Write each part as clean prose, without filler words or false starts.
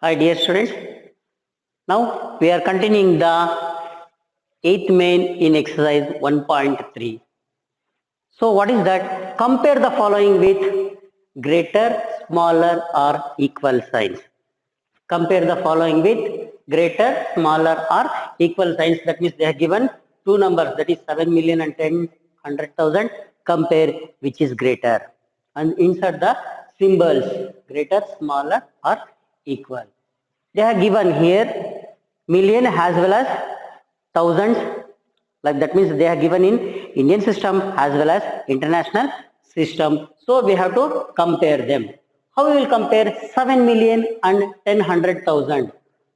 Hi dear students, now we are continuing the 8th main in exercise 1.3. So what is that? Compare the following with greater, smaller or equal signs. Compare the following with greater, smaller or equal signs. That means they have given two numbers, that is 7 million and 100,000. Compare which is greater and insert the symbols greater, smaller or equal. They have given here million as well as thousands, like that means they are given in Indian system as well as international system. So we have to compare them. How we will compare 7 million and 10,100,000?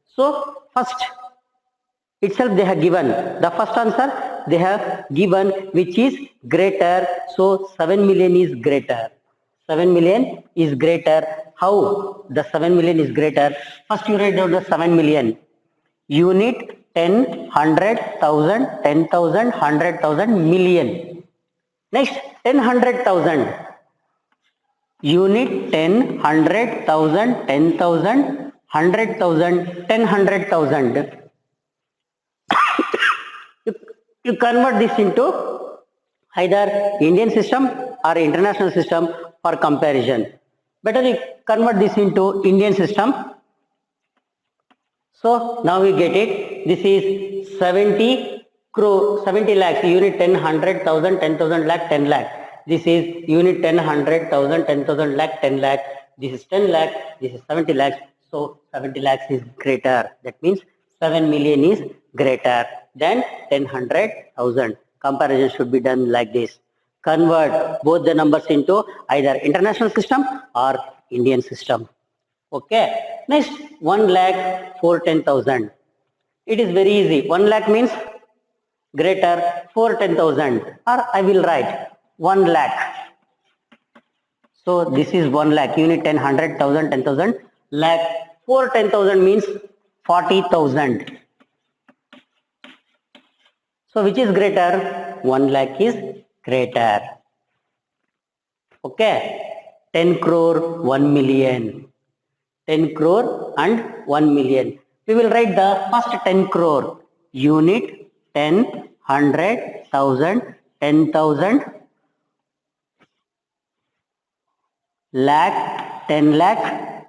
So first itself they have given the first answer, they have given which is greater. So 7 million is greater. 7 million is greater. How the 7 million is greater? First you write down the 7 million. Unit 10, 100,000, 10,000, 100,000, million. Next 10, 100,000. Unit 10, 100,000, 10,000, 100,000, 10, 100,000. You convert this into either Indian system or international system for comparison. Better you convert this into Indian system. So now we get it. This is 70 crore, 70 lakhs, unit 10, 100,000, 10,000 lakh, 10 lakh. This is unit 10, 100,000, 10,000 lakh, 10 lakh. This is 10 lakh, this is 70 lakhs. So 70 lakhs is greater. That means 7 million is greater than 10,100,000. Comparison should be done like this. Convert both the numbers into either international system or Indian system. Okay. Next, 1 lakh for 10,000. It is very easy. 1 lakh means greater for 10,000. Or I will write 1 lakh. So this is 1 lakh. Unit 10, 100,000, 10,000. Lakh for 10,000 means 40,000. So which is greater? 1 lakh is greater. Okay. 10 crore, 1 million. 10 crore and 1 million. We will write the first 10 crore. Unit 10, 100, 1000, 10,000. Lakh, 10 lakh.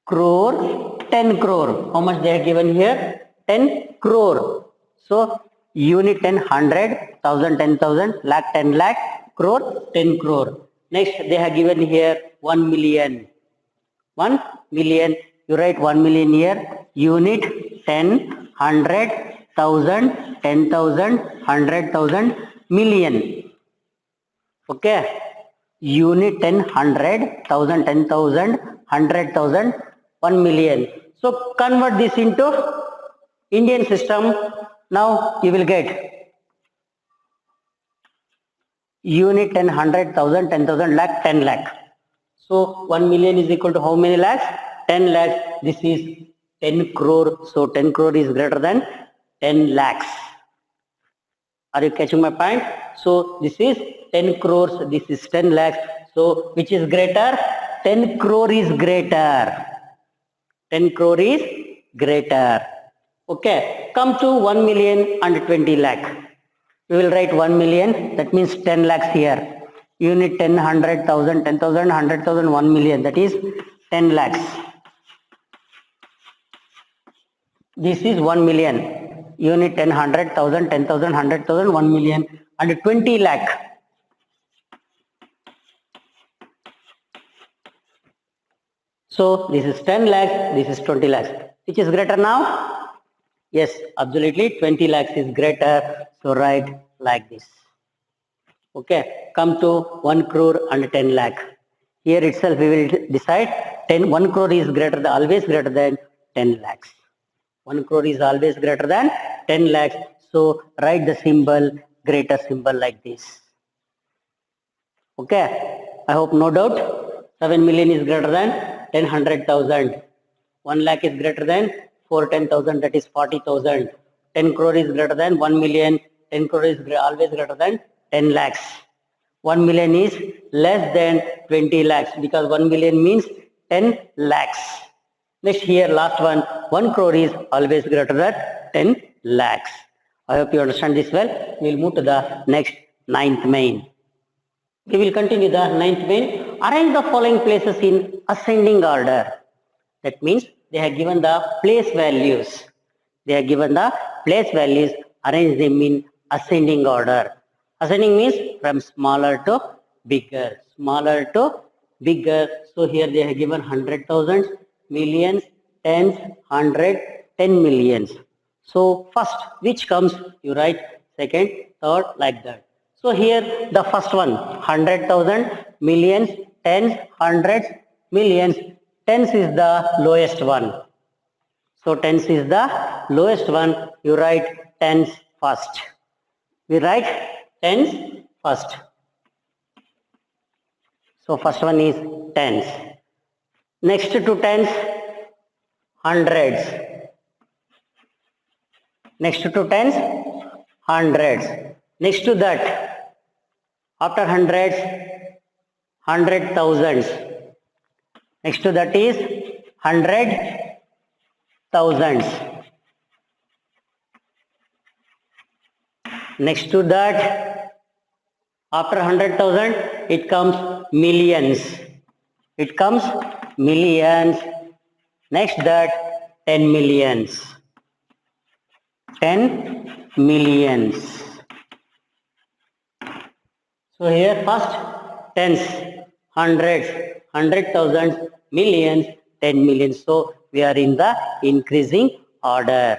Crore, 10 crore. How much they are given here? 10 crore. So unit 10, 100, 1000, 10,000. Lakh, 10 lakh. Crore, 10 crore. Next they have given here 1 million. 1 million, you write 1 million here. Unit 10, 100, 1000, 10,000, 100,000, million. Okay. Unit 10, 100, 1000, 10,000, 100,000, 1 million. So convert this into Indian system. Now you will get unit 10, 100, 1000, 10,000, lakh, 10 lakh. So 1 million is equal to how many lakhs? 10 lakhs. This is 10 crore. So 10 crore is greater than 10 lakhs. Are you catching my point? So this is 10 crores. This is 10 lakhs. So which is greater? 10 crore is greater. 10 crore is greater. Okay. Come to 1 million and 20 lakh. We will write 1 million. That means 10 lakhs here. Unit 10, 100,000, 10,000, 100,000, 1 million. That is 10 lakhs. This is 1 million. Unit 10, 100,000, 10,000, 100,000, 1 million. And 20 lakh. So this is 10 lakhs. This is 20 lakhs. Which is greater now? Yes, absolutely. 20 lakhs is greater. So write like this. Okay, come to 1 crore and 10 lakh. Here itself we will decide 1 crore is always greater than 10 lakhs. 1 crore is always greater than 10 lakhs. So write the symbol, greater symbol like this. Okay, I hope no doubt. 7 million is greater than 10,100,000. 1 lakh is greater than 410,000, that is 40,000. 10 crore is greater than 1 million. 10 crore is always greater than 10 lakhs. 1 million is less than 20 lakhs because 1 million means 10 lakhs. Next here, last one, 1 crore is always greater than 10 lakhs. I hope you understand this well. We will move to the next ninth main. We will continue the ninth main. Arrange the following places in ascending order. That means they have given the place values. They are given the place values, arrange them in ascending order. Ascending means from smaller to bigger, smaller to bigger. So here they have given 100,000, millions, tens, 100, 10 millions. So first, which comes, you write second, third, like that. So here the first one, 100,000, millions, tens, hundreds, millions. Tens is the lowest one. So tens is the lowest one. You write tens first. We write tens first. So first one is tens. Next to tens, hundreds. Next to tens, hundreds. Next to that, after hundreds, 100,000s. Next to that is 100,000s. Next to that, after 100,000, it comes millions. It comes millions. Next that, 10 millions. 10 millions. So here first tens, hundreds, 100,000, millions, 10 millions. So we are in the increasing order.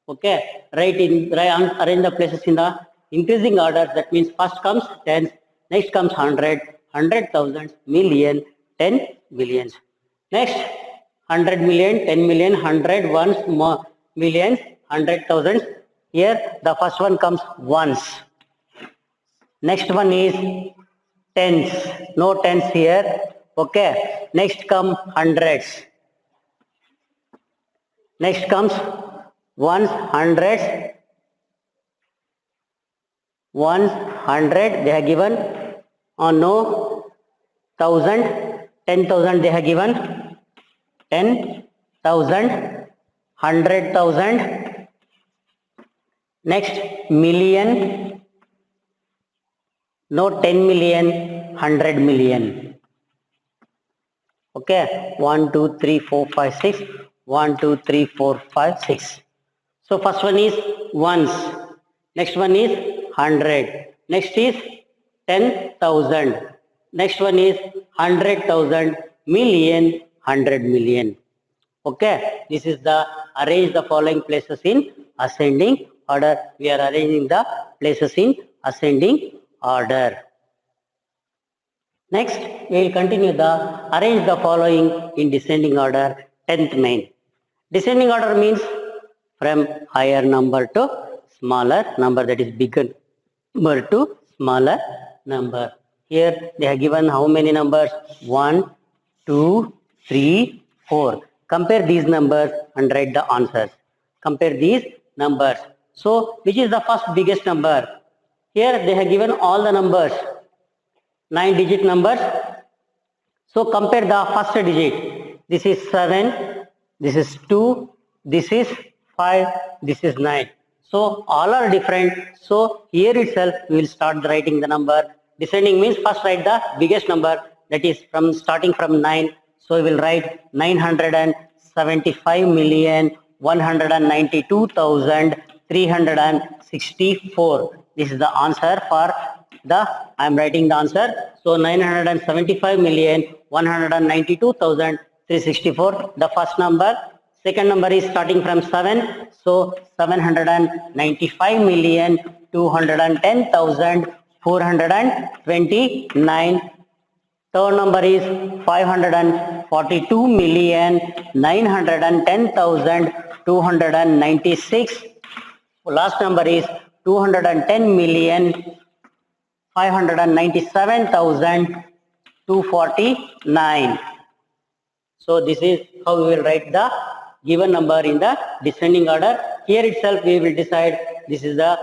Okay, arrange the places in the increasing order. That means first comes tens, next comes 100, 100,000, million, 10 millions. Next 100 million, 10 million, 100 ones, millions, 100,000. Here the first one comes ones. Next one is tens. No tens here. Okay. Next come hundreds. Next comes ones, hundreds. 100 they have given. No. 1,000. 10,000 they have given. 10,000. 100,000. Next million. No 10 million, 100 million. Okay, 1, 2, 3, 4, 5, 6. 1, 2, 3, 4, 5, 6. So first one is ones. Next one is 100. Next is 10,000. Next one is 100,000, million, 100 million. Okay, this is the arrange the following places in ascending order. We are arranging the places in ascending order. Next, we will continue the arrange the following in descending order, 10th main. Descending order means from higher number to smaller number, that is bigger number to smaller number. Here they have given how many numbers? 1, 2, 3, 4. Compare these numbers and write the answers. Compare these numbers. So, which is the first biggest number? Here they have given all the numbers, 9-digit numbers. So compare the first digit. This is 7, this is 2, this is 5, this is 9. So all are different. So here itself we will start writing the number. Descending means first write the biggest number, that is from starting from 9. So we will write 975,192,364. This is the answer for the, I am writing the answer. So 975,192,364, the first number. Second number is starting from 7. So 795,210,429. Third number is 542,910,296. Last number is 210,597,249. So this is how we will write the given number in the descending order. Here itself we will decide this is the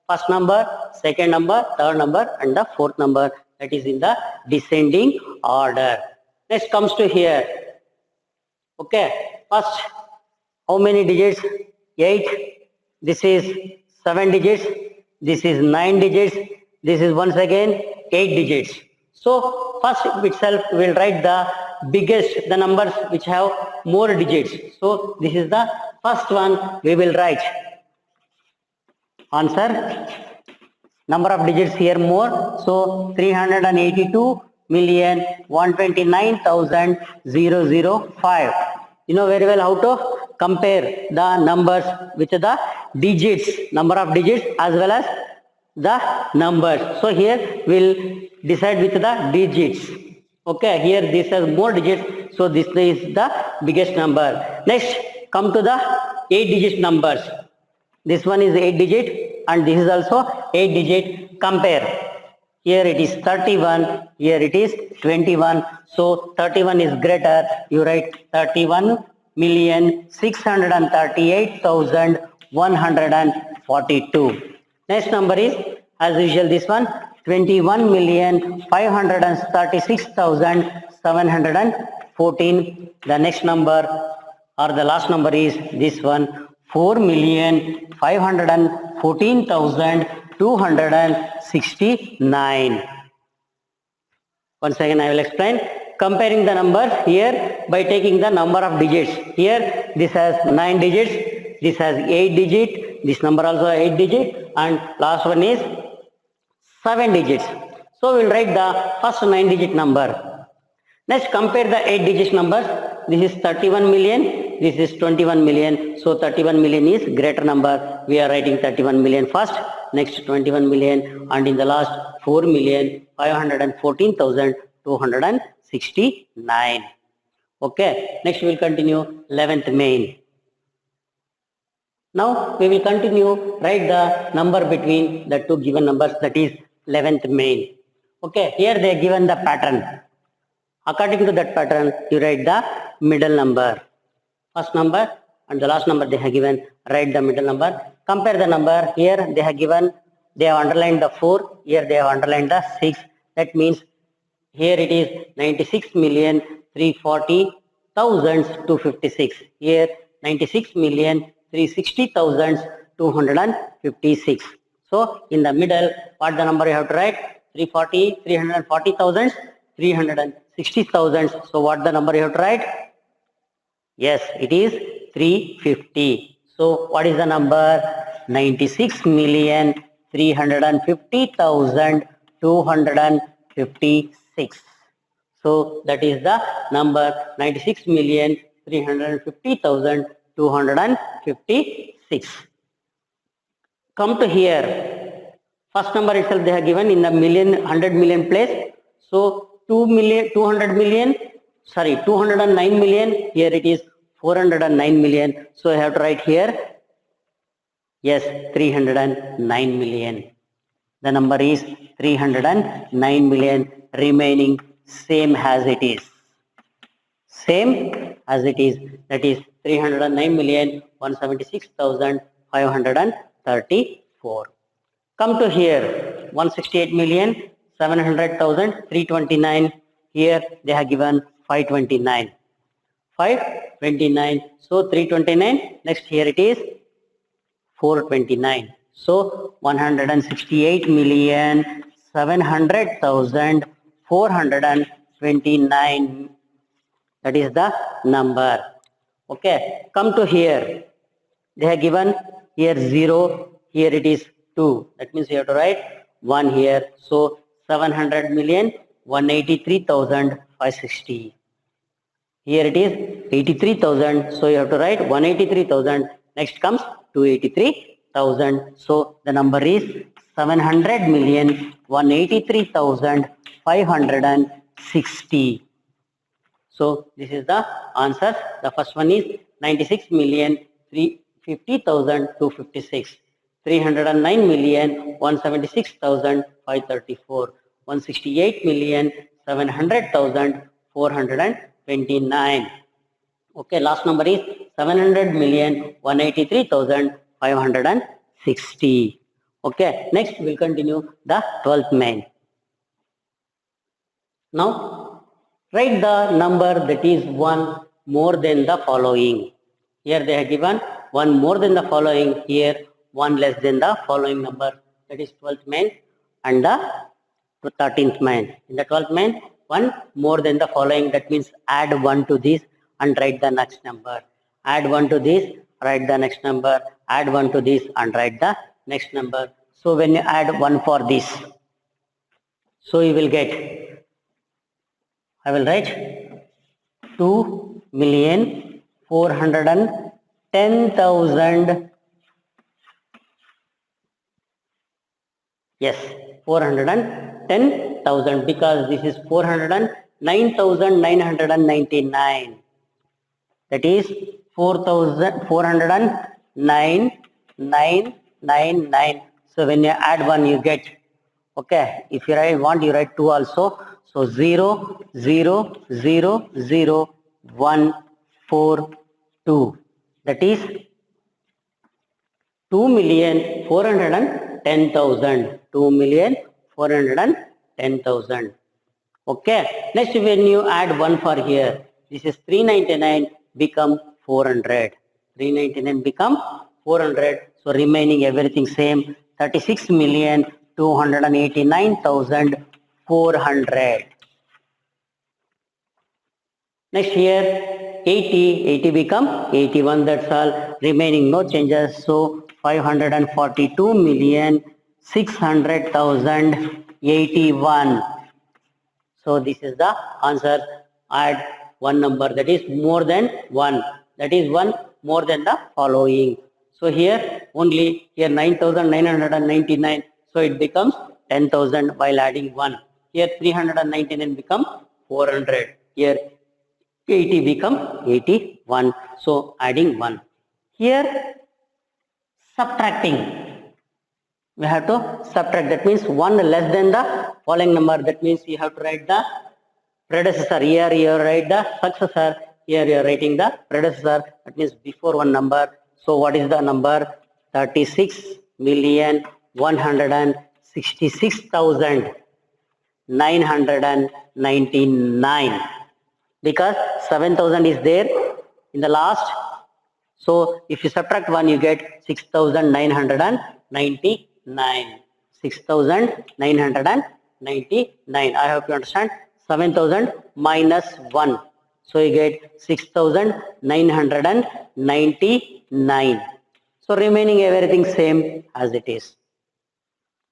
first number, second number, third number and the fourth number, that is in the descending order. Next comes to here. Okay, first, how many digits? 8. This is 7 digits. This is 9 digits. This is once again 8 digits. So first itself we will write the biggest, the numbers which have more digits. So this is the first one we will write. Answer, number of digits here more. So 382,129,005. You know very well how to compare the numbers with the digits, number of digits as well as the numbers. So here we'll decide with the digits. Okay, here this has more digits, so this is the biggest number. Next, come to the 8 digit numbers. This one is 8 digit and this is also 8 digit. Compare. Here it is 31, here it is 21. So 31 is greater. You write 31,638,142. Next number is, as usual, this one, 21,536,714. The next number or the last number is this one, 4,514,269. Once again I will explain. Comparing the numbers here by taking the number of digits. Here this has 9 digits, this has 8 digit, this number also 8 digit, and last one is 7 digits. So we will write the first 9 digit number. Next, compare the 8 digit numbers. This is 31 million, this is 21 million. So 31 million is greater number. We are writing 31 million first, next 21 million, and in the last 4,514,269. Okay, next we will continue 11th main. Now we will continue write the number between the two given numbers, that is 11th main. Okay, here they are given the pattern. According to that pattern, you write the middle number. First number and the last number they have given, write the middle number. Compare the number. Here they have given, they have underlined the 4, here they have underlined the 6. That means here it is 96,340,256. Here 96,360,256. So in the middle, what the number you have to write? 340,000, 360,000. So what the number you have to write? Yes, it is 350. So what is the number? 96,350,256. So that is the number 96,350,256. Come to here. First number itself they have given in the million, 100 million place. So 209 million. Here it is 409 million. So I have to write here, yes, 309 million. The number is 309 million, remaining same as it is. Same as it is. That is 309,176,534. Come to here, 168,700,329. Here they have given 529. 529. So 329. Next here it is 429. So 168,700,429. That is the number. Okay. Come to here. They have given here 0. Here it is 2. That means you have to write 1 here. So 700,183,560. Here it is 83,000. So you have to write 183,000. Next comes 283,000. So the number is 700,183,560. So this is the answer. The first one is 96,350,256. 309,176,534. 168,700,429. Okay, last number is 700,183,560. Okay, next we'll continue the 12th main. Now write the number that is 1 more than the following. Here they have given one more than the following, here one less than the following number, that is 12th main and the 13th main. In the 12th main, one more than the following, that means add 1 to this and write the next number. Add 1 to this, write the next number. Add 1 to this and write the next number. So when you add 1 for this, so you will get, I will write 2,410,000. Yes, 410,000, because this is 409,999. That is 4,409,999. So when you add 1, you get, okay, if you want, you write 2 also. So 0, 0, 0, 0, 1, 4, 2. That is 2,410,000. 2,410,000. Okay. Next, when you add 1 for here, this is 399 become 400. 399 become 400. So remaining everything same. 36,289,400. Next here 80 become 81. That's all. Remaining no changes. So 542,600,081. So this is the answer. Add one number, that is more than 1. That is 1 more than the following. So here only here 9,999. So it becomes 10,000 while adding 1. Here 399 become 400. Here 80 become 81. So adding 1. Here subtracting. We have to subtract. That means 1 less than the following number. That means you have to write the predecessor. Here you write the successor. Here you are writing the predecessor. That means before one number. So what is the number? 36,166,999. Because 7,000 is there in the last. So if you subtract 1, you get 6,999. 6,999. I hope you understand. 7,000 minus 1. So you get 6,999. So remaining everything same as it is.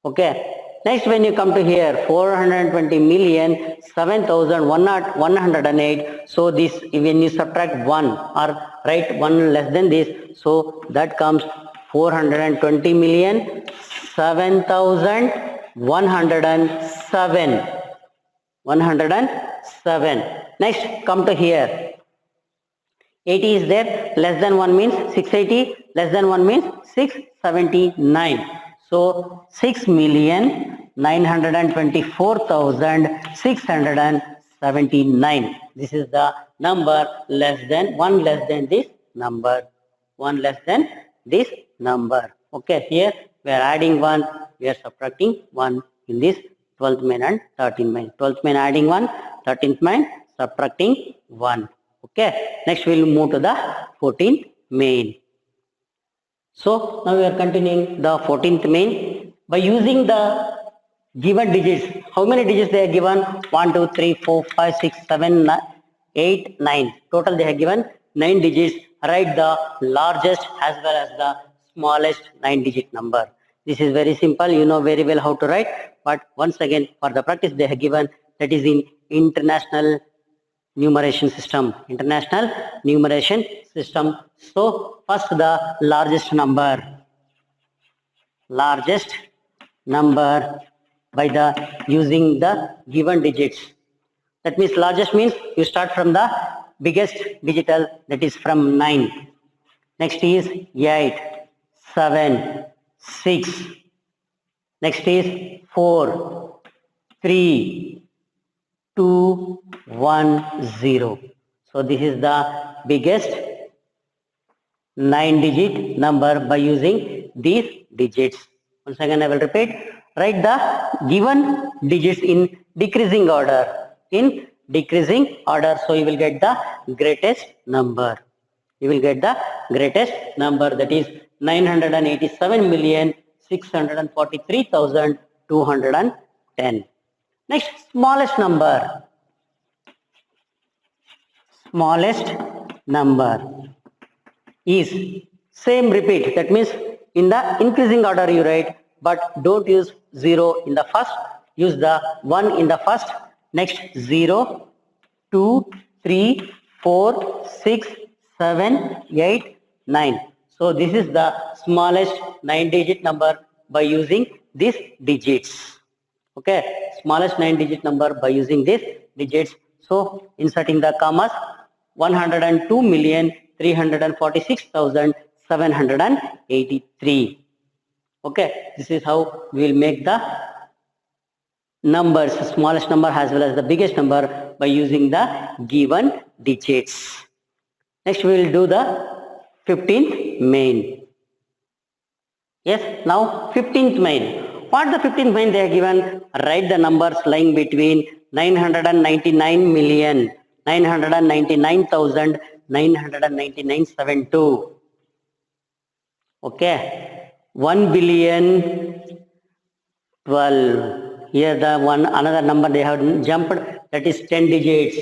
Okay. Next, when you come to here, 420,007,108. So this, when you subtract 1 or write 1 less than this, so that comes 420,007,107. 107. Next, come to here. 80 is there. Less than 1 means 680. Less than 1 means 679. So 6,924,679. This is the number less than 1 less than this number. 1 less than this number. Okay, here we are adding 1, we are subtracting 1 in this 12th main and 13th main. 12th main adding 1, 13th main subtracting 1. Okay, next we will move to the 14th main. So now we are continuing the 14th main by using the given digits. How many digits they are given? 1, 2, 3, 4, 5, 6, 7, 8, 9. Total they have given 9 digits. Write the largest as well as the smallest 9-digit number. This is very simple. You know very well how to write. But once again, for the practice they have given, that is in international numeration system. International numeration system. So first the largest number. Largest number by the using the given digits. That means largest means you start from the biggest digital, that is from 9. Next is 8, 7, 6. Next is 4, 3, 2, 1, 0. So this is the biggest 9-digit number by using these digits. Once again I will repeat. Write the given digits in decreasing order. In decreasing order. So you will get the greatest number. You will get the greatest number, that is 987,643,210. Next, smallest number. Smallest number is same repeat. That means in the increasing order you write, but don't use 0 in the first. Use the 1 in the first. Next 0, 2, 3, 4, 6, 7, 8, 9. So this is the smallest 9-digit number by using these digits. Okay, smallest 9-digit number by using these digits. So inserting the commas, 102,346,783. Okay, this is how we will make the numbers, smallest number as well as the biggest number, by using the given digits. Next we will do the 15th main. Yes, now 15th main. What the 15th main they are given? Write the numbers lying between 999,999,999.72. Okay, 1 billion 12. Here the one another number they have jumped, that is 10 digits.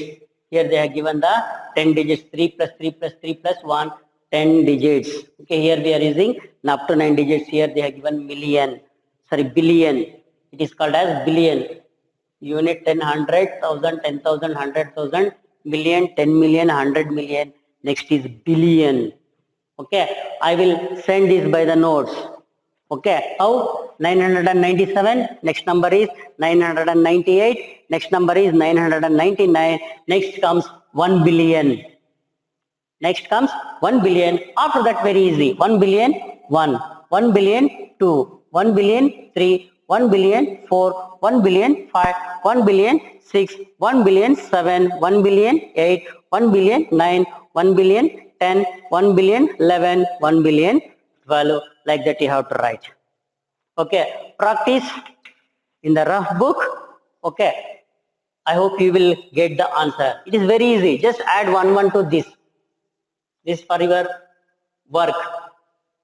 Here they have given the 10 digits, 3 plus 3 plus 3 plus 1, 10 digits. Okay, here we are using up to 9 digits. Here they have given billion. It is called as billion. Unit 10, 100,000, 10,000, 100,000, million, 10 million, 100 million. Next is billion. Okay, I will send this by the notes. Okay, how? 997, next number is 998, next number is 999, next comes 1 billion. Next comes 1 billion. After that, very easy. 1 billion 1, 1 billion 2, 1 billion 3, 1 billion 4, 1 billion 5, 1 billion 6, 1 billion 7, 1 billion 8, 1 billion 9, 1 billion 10, 1 billion 11, 1 billion 12. Like that you have to write. Okay, practice in the rough book. Okay, I hope you will get the answer. It is very easy. Just add 1 to this. This for your work.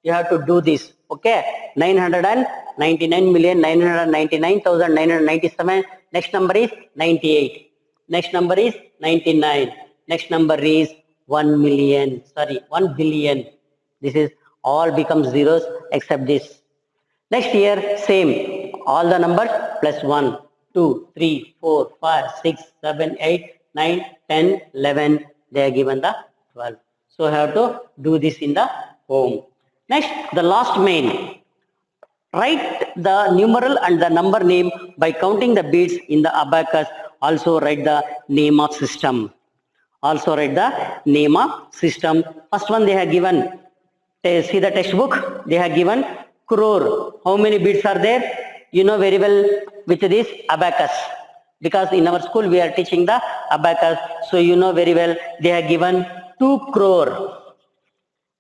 You have to do this. Okay, 999,999,997. Next number is 98. Next number is 99. Next number is 1 million. Sorry, 1 billion. This is all becomes zeros except this. Next year, same. All the numbers plus 1, 2, 3, 4, 5, 6, 7, 8, 9, 10, 11. They are given the 12. So I have to do this in the home. Next, the last main. Write the numeral and the number name by counting the beads in the abacus. Also write the name of system. Also write the name of system. First one they have given. See the textbook. They have given crore. How many beads are there? You know very well with this abacus. Because in our school we are teaching the abacus. So you know very well they have given 2 crore.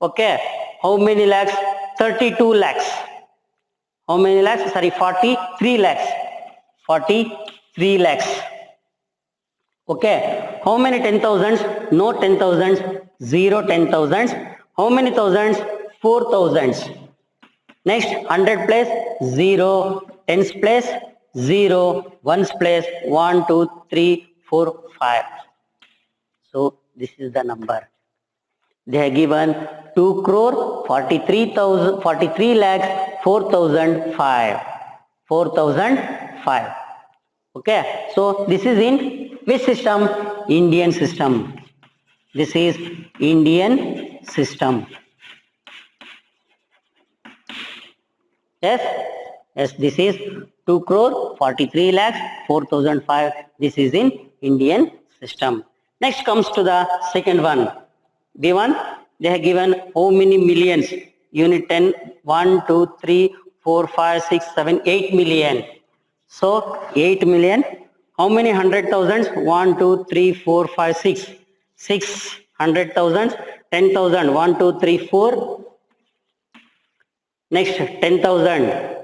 Okay. How many lakhs? 32 lakhs. How many lakhs? Sorry, 43 lakhs. 43 lakhs. Okay. How many 10,000s? No 10,000s. 0 10,000s. How many thousands? 4,000s. Next, 100 place 0, 10s place 0, 1s place 1, 2, 3, 4, 5. So this is the number. They have given 2 crore 43 lakhs 4,005. 4,005. Okay. So this is in which system? Indian system. This is Indian system. Yes. Yes. This is 2 crore 43 lakhs 4,005. This is in Indian system. Next comes to the second one. B1, they have given how many millions? Unit 10, 1, 2, 3, 4, 5, 6, 7, 8 million. So 8 million. How many 100,000s? 1, 2, 3, 4, 5, 6. 600,000, 10,000. 1, 2, 3, 4. Next 10,000.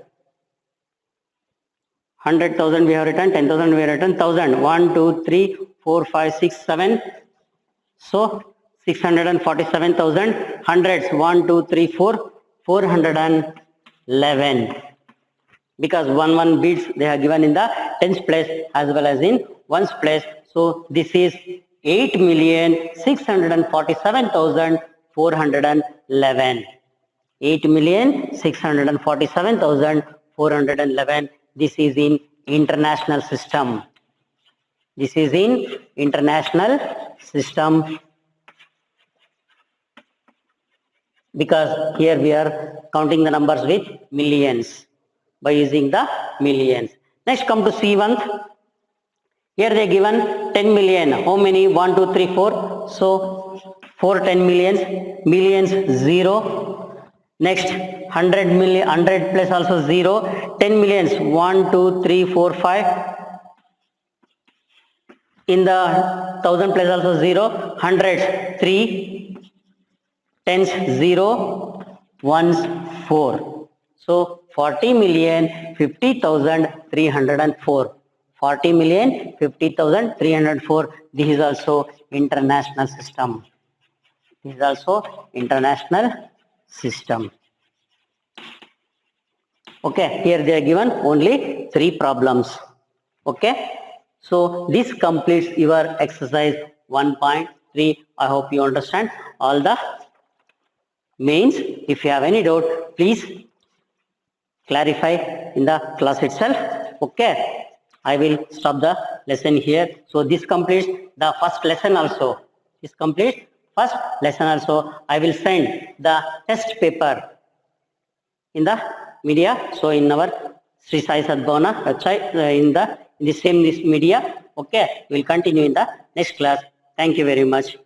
100,000 we have written, 10,000 we have written, 1,000, 1, 2, 3, 4, 5, 6, 7. So 647,000, hundreds, 1, 2, 3, 4, 411. Because 1 beads they are given in the tens place as well as in ones place. So this is 8,647,411. 8,647,411. This is in international system. This is in international system, because here we are counting the numbers with millions by using the millions. Next, come to C1. Here they given 10 million. How many? 1, 2, 3, 4. So 4 10 millions. Millions 0. Next 100 million. 100 plus also 0. 10 millions. 1, 2, 3, 4, 5. In the 1000 plus also 0. Hundreds 3. Tens 0. Ones 4. So 40,050,304. 40,050,304. This is also international system. This is also international system. Okay, here they are given only 3 problems. Okay, so this completes your exercise 1.3. I hope you understand all the mains. If you have any doubt, please clarify in the class itself. Okay, I will stop the lesson here. So this completes the first lesson also. This completes first lesson also. I will send the test paper in the media. So in our Sri Sai Sadbhavana website, in the same media. Okay, we'll continue in the next class. Thank you very much.